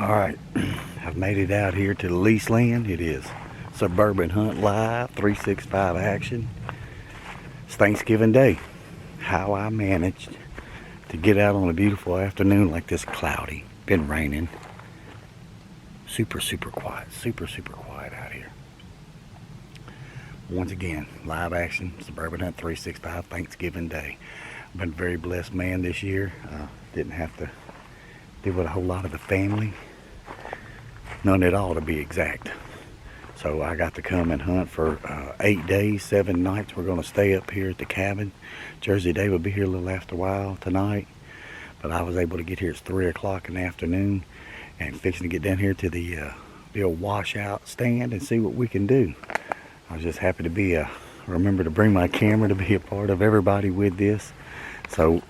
Alright, I've made it out here to the lease land. It is Suburban Hunt Live 365 action. It's Thanksgiving Day. How I managed to get out on a beautiful afternoon like this, cloudy. Been raining. Super quiet. Super quiet out here. Once again, live action, Suburban Hunt 365 Thanksgiving Day. I've been a very blessed man this year. Didn't have to deal with a whole lot of the family. None at all, to be exact. So I got to come and hunt for 8 days, 7 nights. We're going to stay up here at the cabin. Jersey Day will be here a little after a while tonight. But I was able to get here at 3 o'clock in the afternoon and fixing to get down here to the old washout stand and see what we can do. I was just happy to be remember to bring my camera to be a part of everybody with this. So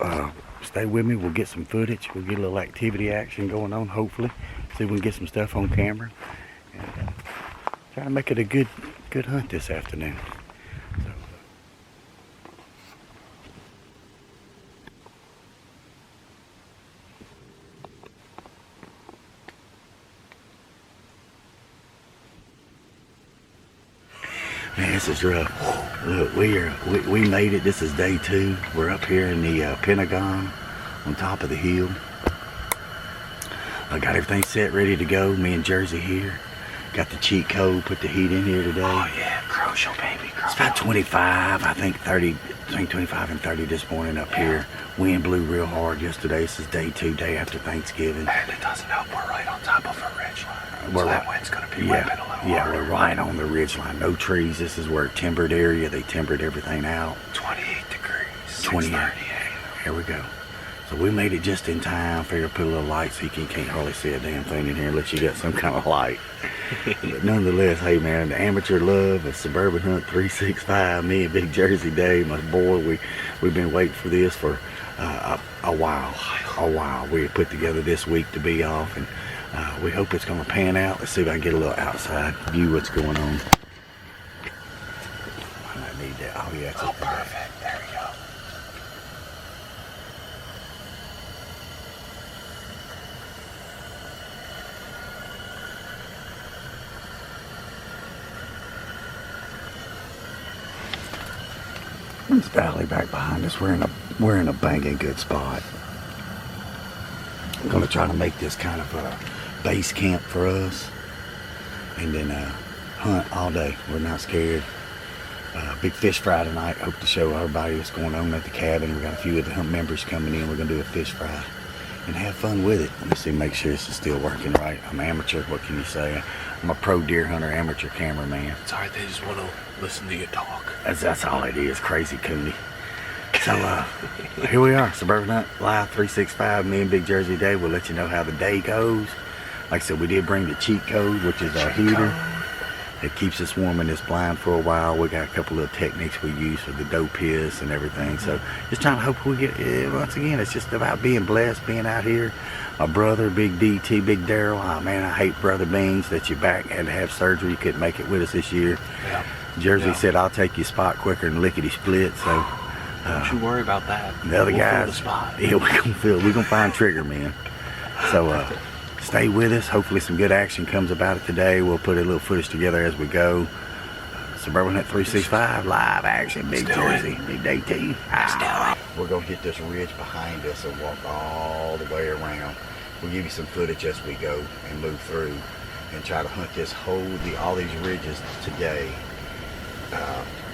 stay with me. We'll get some footage. We'll get a little activity action going on, hopefully. See if we can get some stuff on camera. And try to make it a good hunt this afternoon. So, man, this is rough. Look, we made it. This is day 2. We're up here in the Pentagon on top of the hill. I got everything set, ready to go. Me and Jersey here. Got the cheat code, put the heat in here today. Oh yeah, crucial, baby, crucial. It's about 25, I think 30, between 25 and 30 this morning up here. Wind blew real hard yesterday. This is day 2, day after Thanksgiving. And it doesn't help, we're right on top of a ridge line. So that wind's gonna be whipping a little hard. Yeah, we're right on the ridge line. No trees. This is where timbered area. They timbered everything out. 28 degrees, 28. Here we go. So we made it just in time. Figure put a little light so you can't hardly see a damn thing in here unless you got some kind of light. But nonetheless, hey man, the amateur love of Suburban Hunt 365, me and Big Jersey Day, my boy, we've been waiting for this for a while. We put together this week to be off, and we hope it's going to pan out. Let's see if I can get a little outside view what's going on. I need that. Oh yeah, oh perfect. There we go. This valley back behind us, we're in a banging good spot. I'm gonna try to make this kind of a base camp for us, and then hunt all day. We're not scared. Big fish fry tonight. Hope to show everybody what's going on at the cabin. We got a few of the hunt members coming in. We're gonna do a fish fry and have fun with it. Let me see, make sure this is still working right. I'm amateur. What can you say? I'm a pro deer hunter, amateur cameraman. It's alright. They just want to listen to you talk. That's all it is, crazy coonie. So here we are, Suburban Hunt Live 365. Me and Big Jersey Day. We'll let you know how the day goes. Like I said, we did bring the cheat code, which is our heater. It keeps us warm in this blind for a while. We got a couple of techniques we use for the doe piss and everything. So just trying to hope we get, once again, it's just about being blessed, being out here. My brother, Big DT, Big Daryl. Oh man, I hate Brother Beans that your back had to have surgery. You couldn't make it with us this year. Yeah. Jersey said, I'll take your spot quicker than lickety split. So don't you worry about that. The other we'll guys, the spot. Yeah, we're gonna find Trigger, man. So stay with us. Hopefully some good action comes about it today. We'll put a little footage together as we go. Suburban Hunt 365 live action, Big Jersey, Big Day 2. We're gonna get this ridge behind us and walk all the way around. We'll give you some footage as we go and move through and try to hunt this all these ridges today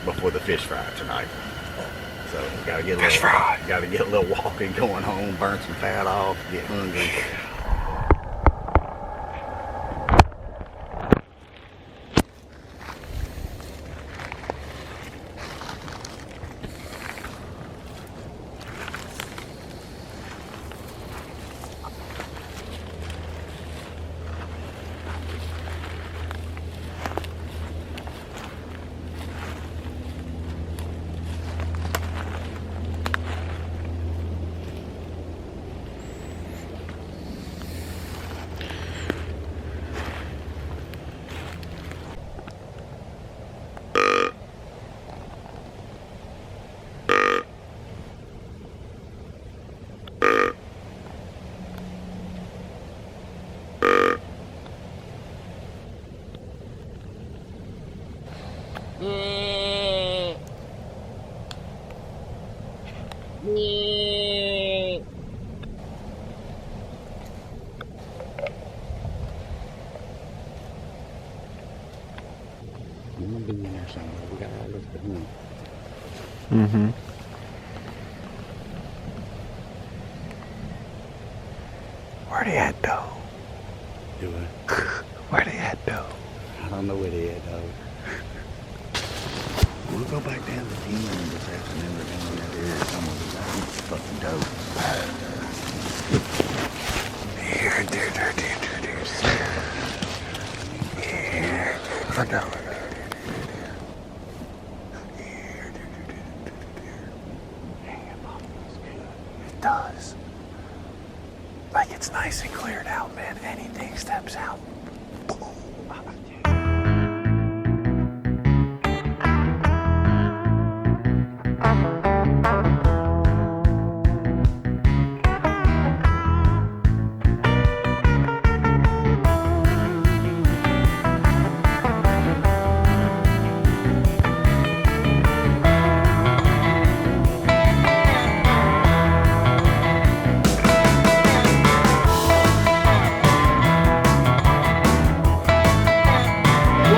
before the fish fry tonight. So we gotta get a little walking going home, burn some fat off, get hungry. Mm-hmm. Where they at though? Do it. Where they at though? I don't know where they at though. We'll go back down to the end this afternoon or down in that area somewhere. That's fucking dope. Here. I know. It does. Like it's nice and cleared out, man. Anything steps out.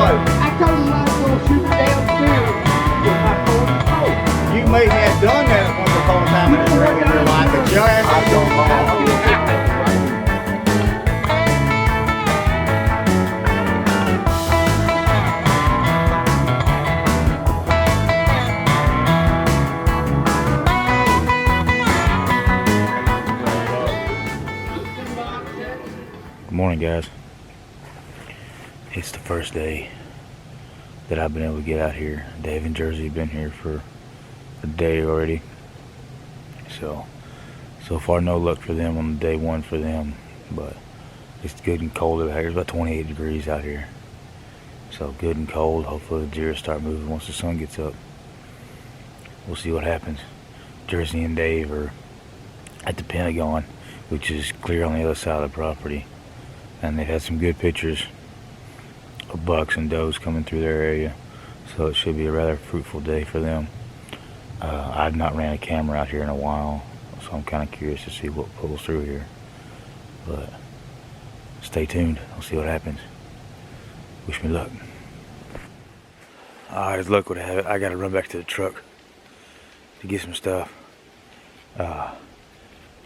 I told him I was going to shoot downstairs with my 40 You may have done that once upon a time in your regular life, but your ass I don't know. Good morning, guys. It's the first day that I've been able to get out here. Dave and Jersey have been here for a day already. So far no luck for them on day one for them. But it's good and cold out here. It's about 28 degrees out here. So good and cold. Hopefully the deer start moving once the sun gets up. We'll see what happens. Jersey and Dave are at the Pentagon, which is clear on the other side of the property. And they've had some good pictures of bucks and does coming through their area, so it should be a rather fruitful day for them. I've not ran a camera out here in a while, so I'm kind of curious to see what pulls through here, but stay tuned. I'll see what happens. Wish me luck. Alright, as luck would have it, I gotta run back to the truck to get some stuff, but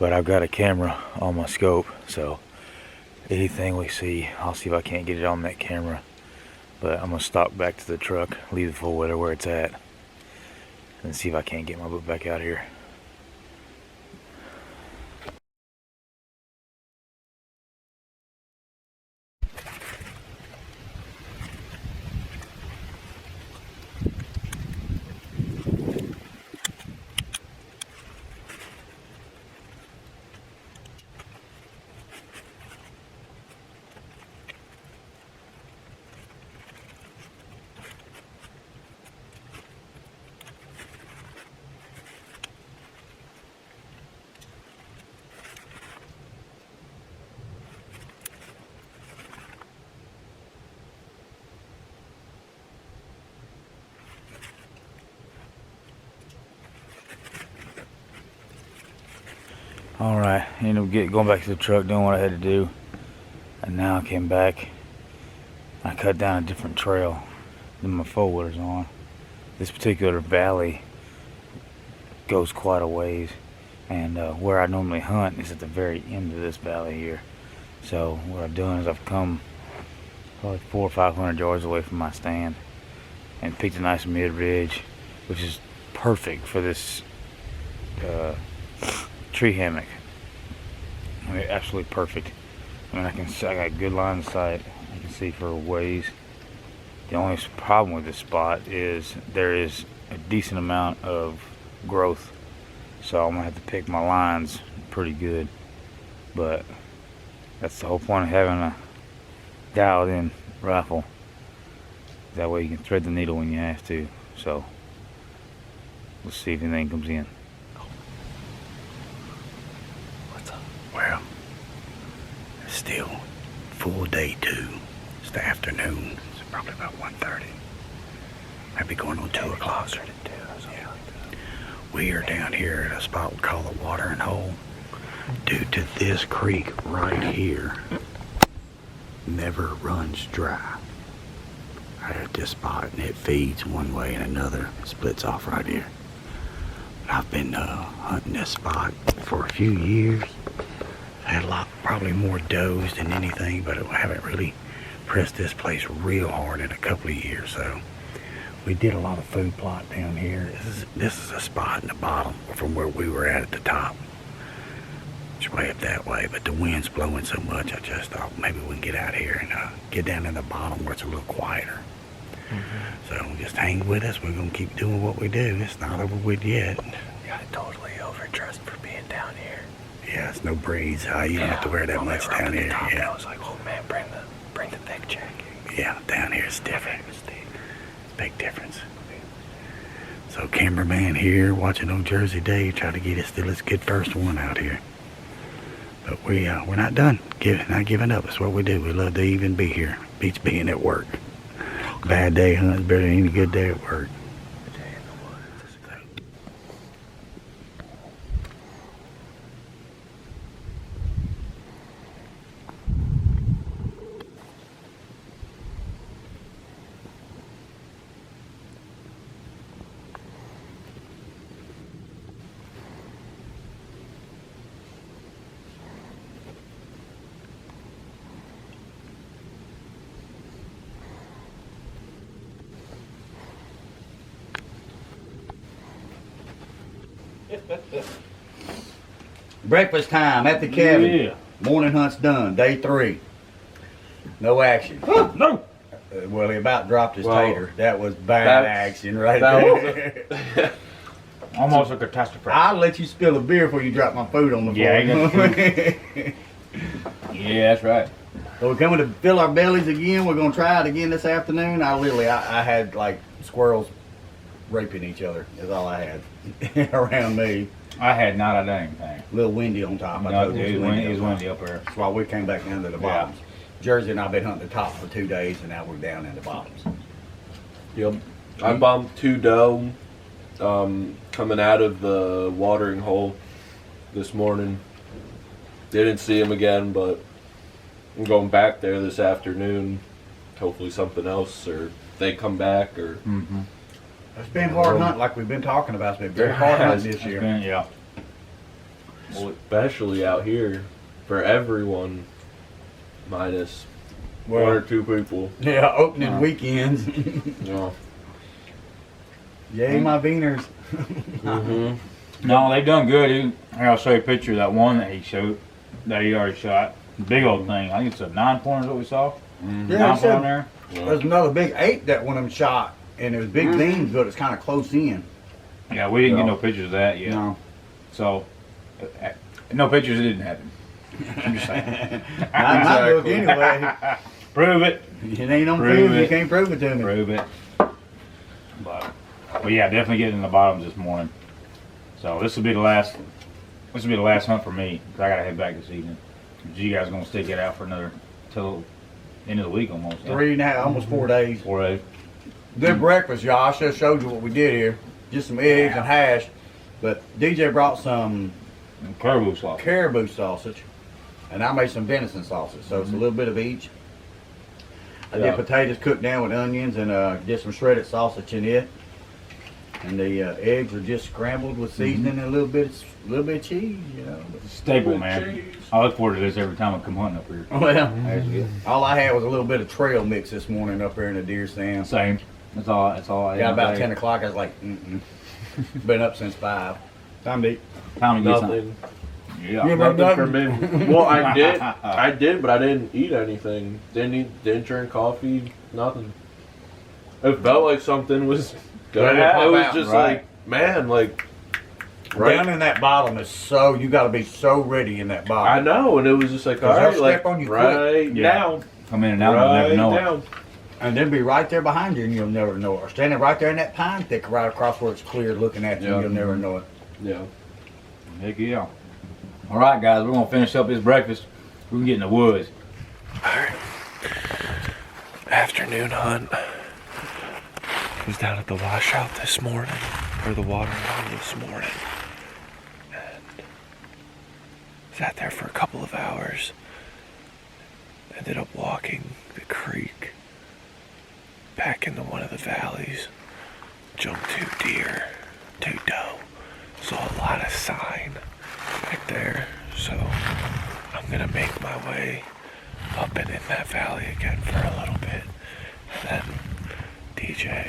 I've got a camera on my scope, so anything we see, I'll see if I can't get it on that camera. But I'm gonna stop back to the truck, leave the four-wheeler where it's at, and see if I can't get my boat back out here. Alright, ended up going back to the truck, doing what I had to do. And now I came back. I cut down a different trail than my four-wheeler's on. This particular valley goes quite a ways. And where I normally hunt is at the very end of this valley here. So what I've done is I've come probably 400 or 500 yards away from my stand and picked a nice mid-ridge, which is perfect for this tree hammock. I mean, absolutely perfect. I mean, I got good line of sight. I can see for a ways. The only problem with this spot is there is a decent amount of growth, so I'm gonna have to pick my lines pretty good. But that's the whole point of having a dialed-in rifle. That way you can thread the needle when you have to. So let's see if anything comes in. What's up? Well, it's still full day 2. It's the afternoon. It's probably about 1:30. Maybe going on 2 o'clock. Yeah. We are down here at a spot we call the Watering Hole. Due to this creek right here never runs dry. right at this spot, and it feeds one way and another, splits off right here. I've been hunting this spot for a few years. I had a lot, probably more does than anything, but I haven't really pressed this place real hard in a couple of years. So we did a lot of food plot down here. This is a spot in the bottom from where we were at the top. It's way up that way, but the wind's blowing so much, I just thought maybe we can get out here and get down in the bottom where it's a little quieter. So just hang with us. We're gonna keep doing what we do. It's not over with yet. Got totally overdressed for being down here. Yeah, it's no breeze. You don't have to wear that when we much were up down at the here. top, Yeah. I was like, oh man, bring the thick jacket. Yeah, down here it's different. It's a big difference. So cameraman here watching old Jersey Dave try to get us still his good first one out here. But we're not done. Not giving up. It's what we do. We love to even be here. Beats being at work. Bad day hunt's better than any good day at work. Breakfast time at the cabin. Yeah. Morning hunt's done. Day 3. No action. No. Well, he about dropped his Well, tater. That was bad that's- action right that there. Almost a catastrophe. I'll let you spill a beer before you drop my food on the floor. Yeah, Yeah, that's right. So we're coming to fill our bellies again. We're gonna try it again this afternoon. I had like squirrels raping each other. Is all I had around me. I had not a dang thing. A little windy on top. I No, told you it was on windy top. up there. That's why we came back down to the bottoms. Jersey and I've been hunting the top for 2 days, and now we're down in the bottoms. Yep. I bumped 2 doe coming out of the watering hole this morning. Didn't see him again, but I'm going back there this afternoon. Hopefully something else, or they come back, or Mm-hmm. It's been hard hunting, like we've been talking about. It's been very hard hunting this year. Yeah. especially out here for everyone, minus 1 or 2 people. Yeah, opening weekends. Yeah. Yay, my Veners. Mm-hmm. No, they've done good. Here, I'll show you a picture of that one that he showed, that he already shot. Big old thing. I think it's a 9-pointer what we saw. Yeah, he 9-pointer said there. there's another big 8 that one of them shot, and it was big beams, but it's kind of close in. Yeah, we didn't get No. no pictures of that yet. No. So, no pictures. It didn't happen. I'm just saying. Not my book anyway. Prove it. It ain't on Prove film. You it. can't prove it to me. Prove it. But yeah, definitely getting in the bottoms this morning. So this will be the last. This will be the last hunt for me. 'Cause I gotta head back this evening. You guys gonna stick it out for another till end of the week almost. Yeah? 3.5, almost 4 days. 4 days. Good breakfast, y'all. I should have showed you what we did here. Just some eggs and hash. But DJ brought some And caribou slaughter. caribou sausage, and I made some venison sausage. So it's a little bit of each. I did Yeah. potatoes cooked down with onions and did some shredded sausage in it. And the eggs are just scrambled with seasoning and a little bit of cheese, you know. Staple, man. I look forward to this every time I come hunting up here. Well, That's good. all I had was a little bit of trail mix this morning up there in the deer stand. Same. That's all. That's all. I Got about had. 10 o'clock. I was like, been up since 5. Time to eat. Time to get something. Nothing. Yeah. Yeah, but- Nothing for me. Well, I did, but I didn't eat anything. Didn't drink coffee. Nothing. It felt like something was Ready gonna to happen. pop It was out, just right. like, man, like. Down in that bottom is so, you got to be so ready in that bottom. I know, and it was just like, all 'Cause they'll right, like step on you quick. right Yeah. now, Come in and out and right never know it. now. And they'll be right there behind you and you'll never know it. Or standing right there in that pine thicket right across where it's clear looking at you Yeah. and you'll never know it. Yeah. Heck yeah. All right, guys, we're gonna finish up this breakfast. We can get in the woods. Afternoon hunt. Was down at the washout this morning, or the watering hole this morning, and sat there for a couple of hours. Ended up walking the creek back into one of the valleys, jumped 2 deer, 2 doe. Saw a lot of sign back there, so I'm gonna make my way up and in that valley again for a little bit. And then DJ,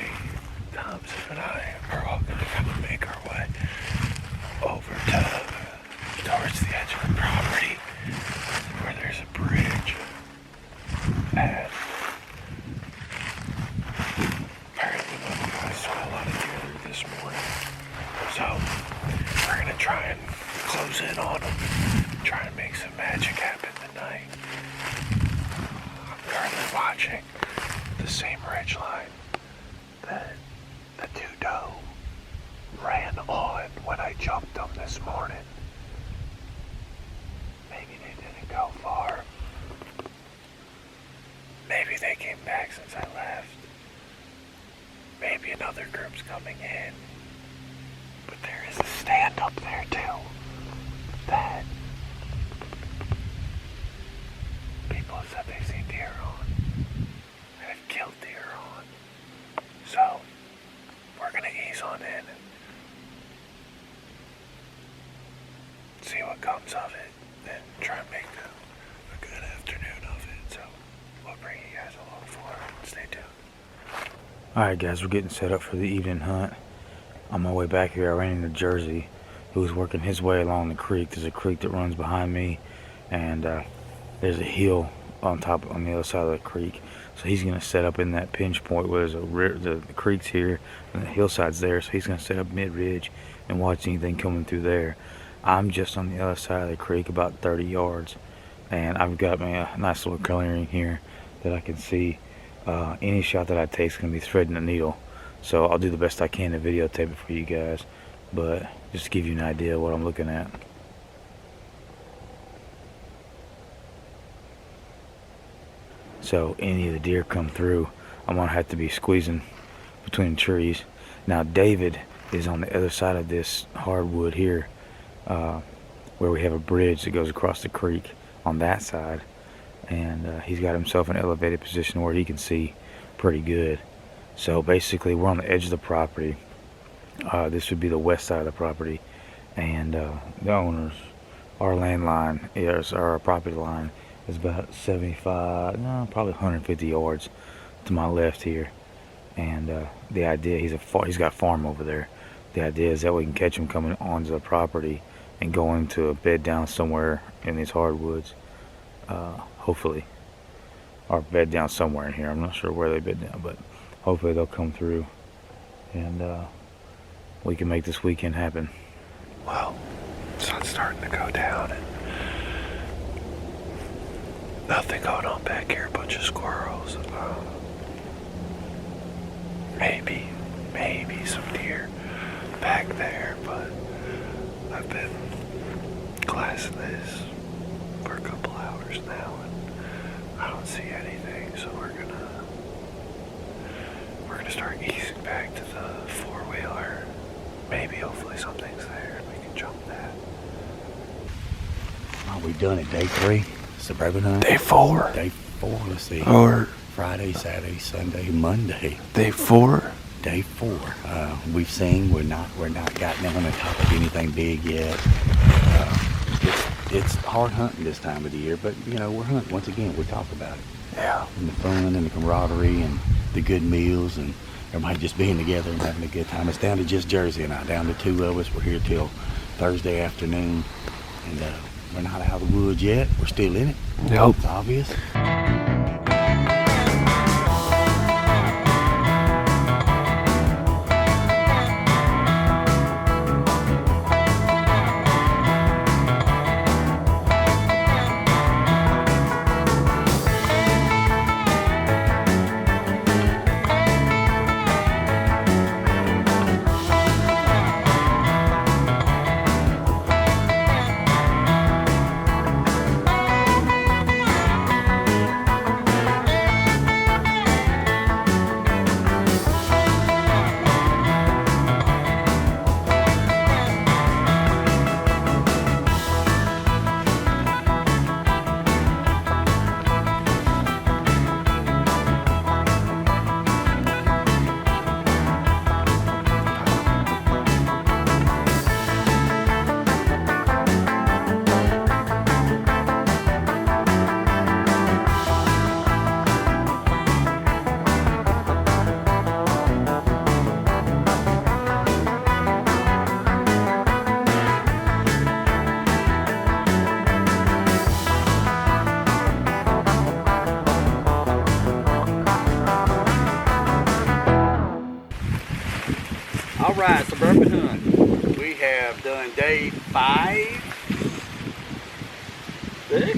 Thompson, and I are all gonna kind of make our way over towards the edge of the property where there's a bridge. And apparently one of the guys saw a lot of deer this morning. So we're gonna try and close in on them, try and make some magic happen tonight. I'm currently watching the same ridge line that the 2 doe ran on when I jumped them this morning. Maybe they didn't go far. Maybe they came back since I left. Maybe another group's coming in. But there is a stand up there too that people have said they've seen deer on and have killed deer on. So we're gonna ease on in and see what comes of it and try and make a good afternoon of it. So we'll bring you guys along for it. Stay tuned. Alright guys, we're getting set up for the evening hunt. On my way back here, I ran into Jersey, who was working his way along the creek. There's a creek that runs behind me, and there's a hill on the other side of the creek. So he's gonna set up in that pinch point where there's the creek's here and the hillside's there. So he's gonna set up mid-ridge and watch anything coming through there. I'm just on the other side of the creek, about 30 yards, and I've got me a nice little clearing here that I can see. Any shot that I take is gonna be threading the needle. So I'll do the best I can to videotape it for you guys, but just to give you an idea of what I'm looking at. So any of the deer come through, I'm gonna have to be squeezing between the trees. Now David is on the other side of this hardwood here, where we have a bridge that goes across the creek on that side, and he's got himself in an elevated position where he can see pretty good. So basically we're on the edge of the property. This would be the west side of the property, and the owners, our land line is, our property line is about 75, no, probably 150 yards to my left here. And the idea, he's got a farm over there. The idea is that we can catch him coming onto the property and going to a bed down somewhere in these hardwoods, hopefully, or bed down somewhere in here. I'm not sure where they bed down, but hopefully they'll come through, and we can make this weekend happen. Well, sun's starting to go down, and nothing going on back here, a bunch of squirrels. Maybe some deer back there, but I've been glassing this for a couple hours now, and I don't see anything, so we're gonna start easing back to the four-wheeler. Maybe, hopefully something's there and we can jump that. Are we done at day 3? Suburban hunt? Day 4. Day 4, let's see. Or Friday, Saturday, Sunday, Monday. Day 4. Day 4. We've seen, we're not gotten on the top of anything big yet. It's hard hunting this time of the year, but you know, we're hunting. Once again, we talk about it. Yeah. And the fun and the camaraderie and the good meals and everybody just being together and having a good time. It's down to just Jersey and I, down to 2 of us. We're here till Thursday afternoon, and we're not out of the woods yet. We're still in it. Nope. It's obvious. right, Suburban Hunt. We have done day 5. 6?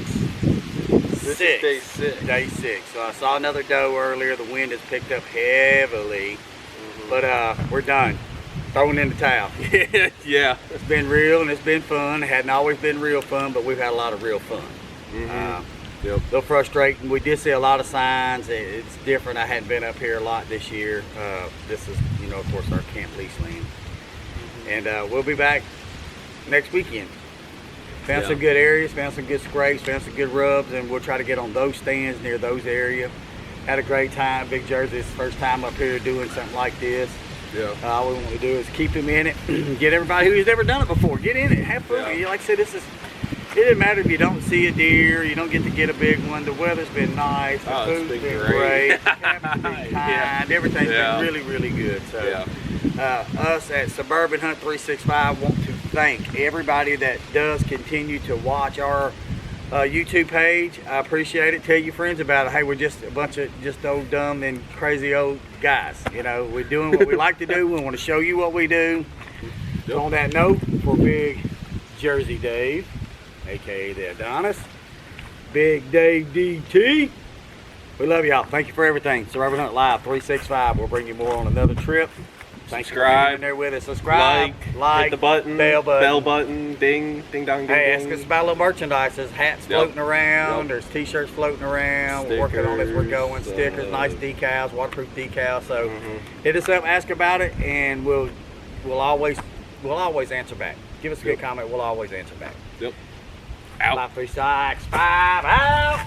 This is day 6. Day 6. So I saw another doe earlier. The wind has picked up heavily. But we're done. Throwing in the towel. Yeah. It's been real and it's been fun. It hadn't always been real fun, but we've had a lot of real fun. Yep. A little frustrating. We did see a lot of signs. It's different. I hadn't been up here a lot this year. This is, you know, of course, our camp lease land. And we'll be back next weekend. Found some good areas, found some good scrapes, found some good rubs, and we'll try to get on those stands near those areas. Had a great time. Big Jersey is the first time up here doing something like this. Yeah. All we want to do is keep them in it. Get everybody who's never done it before. Get in it. Have fun. Yeah. Like I said, it doesn't matter if you don't see a deer, you don't get to get a big one. The weather's been nice. The food's been great. The cabin's been kind. Yeah. Everything's been really, really good. So us at Suburban Hunt 365 want to thank everybody that does continue to watch our YouTube page. I appreciate it. Tell your friends about it. Hey, we're just a bunch of just old dumb and crazy old guys. You know, we're doing what we like to do. We want to show you what we do. So on that note, for Big Jersey Dave, aka the Adonis, Big Dave DT, we love y'all. Thank you for everything. Suburban Hunt Live 365. We'll bring you more on another trip. Thanks for being in there with us. Subscribe, like, hit the button, bell button, ding, ding, dong, ding. Hey, ding. ask us about a little merchandise. There's hats floating around. There's t-shirts floating around. We're working on it as we're going. Stickers, nice decals, waterproof decals. So hit us up, ask about it, and we'll always answer back. Give us a good comment. We'll always answer back. Yep. Out. 5, 3, 6, 5, out.